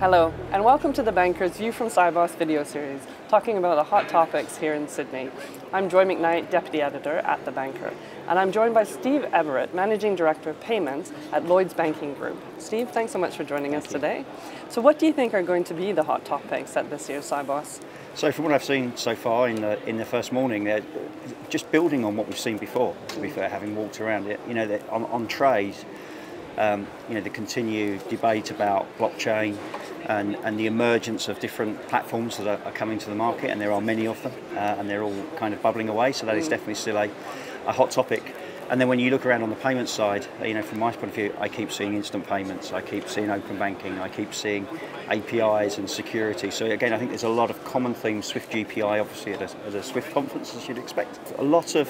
Hello, and welcome to the Banker's View from Sibos video series, talking about the hot topics here in Sydney. I'm Joy Macknight, Deputy Editor at The Banker, and I'm joined by Steve Everett, Managing Director of Payments at Lloyds Banking Group. Steve, thanks so much for joining us today. So what do you think are going to be the hot topics at this year's Sibos? So from what I've seen so far in the first morning, they're just building on what we've seen before, to be fair, having walked around it. You know, on trade, the continued debate about blockchain and the emergence of different platforms that are coming to the market, and there are many of them, and they're all kind of bubbling away, so that is definitely still a hot topic. And then when you look around on the payment side, from my point of view, I keep seeing instant payments, I keep seeing open banking, I keep seeing APIs and security. So again, I think there's a lot of common themes. Swift GPI, obviously at a Swift conference, as you'd expect. A lot of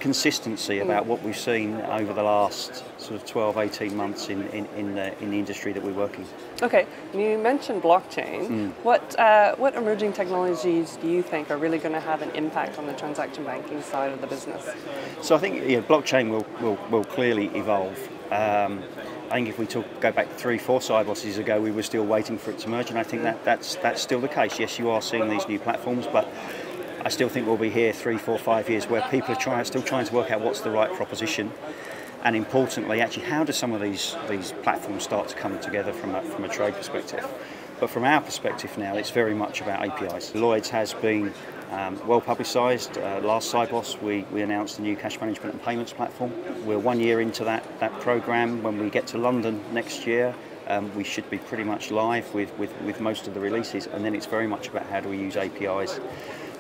consistency about what we've seen over the last sort of 12, 18 months in the industry that we're working. Okay, you mentioned blockchain. What emerging technologies do you think are really going to have an impact on the transaction banking side of the business? So I think blockchain will clearly evolve. I think if we go back 3-4 Siboses ago, we were still waiting for it to merge, and I think that's still the case. Yes, you are seeing these new platforms, but I still think we'll be here 3, 4, 5 years where people are still trying to work out what's the right proposition, and importantly, actually, how do some of these platforms start to come together from a trade perspective. But from our perspective now, it's very much about APIs. Lloyds has been well publicised. Last Sibos, we announced the new cash management and payments platform. We're 1 year into that programme. When we get to London next year, we should be pretty much live with most of the releases, and then it's very much about how do we use APIs.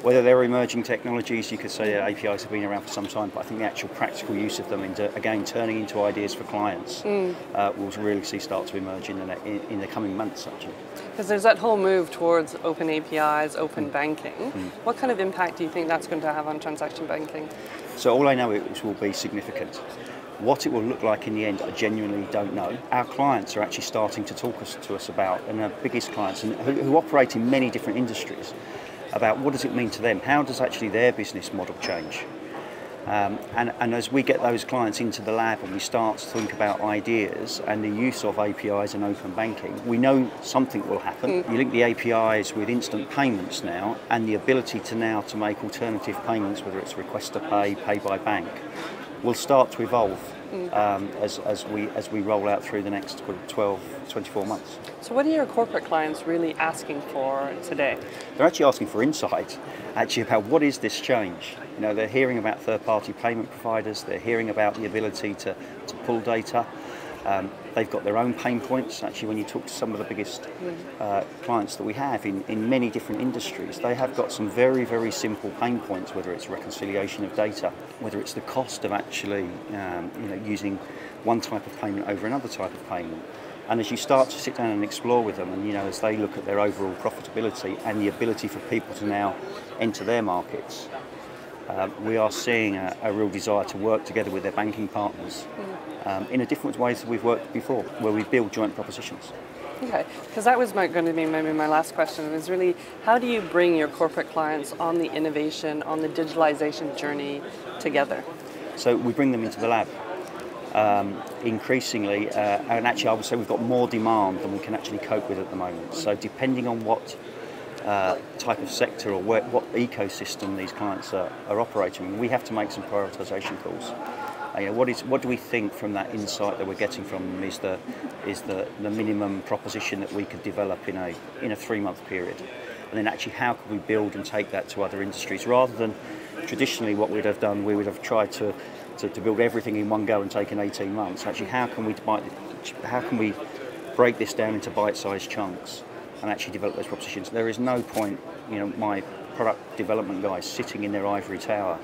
Whether they're emerging technologies, you could say that APIs have been around for some time, but I think the actual practical use of them, again, turning into ideas for clients, we'll really see start to emerge in the coming months, actually. Because there's that whole move towards open APIs, open banking. What kind of impact do you think that's going to have on transaction banking? So all I know is will be significant. What it will look like in the end, I genuinely don't know. Our clients are actually starting to talk to us about, and our biggest clients, and who operate in many different industries, about what does it mean to them? How does actually their business model change? And as we get those clients into the lab and we start to think about ideas and the use of APIs and open banking, we know something will happen. You link the APIs with instant payments now, and the ability to make alternative payments, whether it's request to pay, pay by bank, will start to evolve as we roll out through the next 12, 24 months. So what are your corporate clients really asking for today? They're actually asking for insight, about what is this change. They're hearing about third-party payment providers, they're hearing about the ability to pull data. They've got their own pain points. Actually, when you talk to some of the biggest clients that we have in many different industries, they have got some very, very simple pain points, whether it's reconciliation of data, whether it's the cost of actually using one type of payment over another type of payment. And as you start to sit down and explore with them, and as they look at their overall profitability and the ability for people to now enter their markets, we are seeing a real desire to work together with their banking partners in a different ways that we've worked before, where we build joint propositions. Okay, because that was going to be maybe my last question, is really how do you bring your corporate clients on the innovation, on the digitalization journey together? So we bring them into the lab. Increasingly, and actually I would say we've got more demand than we can actually cope with at the moment. So depending on what type of sector or what ecosystem these clients are operating, we have to make some prioritisation calls. What do we think from that insight that we're getting from them is the minimum proposition that we could develop in a 3-month period, and then actually how could we build and take that to other industries, rather than traditionally what we'd have done, we would have tried to build everything in one go and taken 18 months. Actually, how can we break this down into bite-sized chunks and actually develop those propositions? There is no point, my product development guys sitting in their ivory tower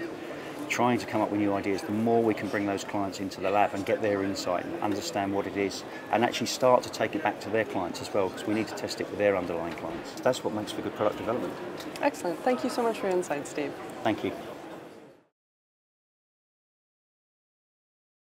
trying to come up with new ideas. The more we can bring those clients into the lab and get their insight and understand what it is, and actually start to take it back to their clients as well, because we need to test it with their underlying clients. That's what makes for good product development. Excellent. Thank you so much for your insight, Steve. Thank you.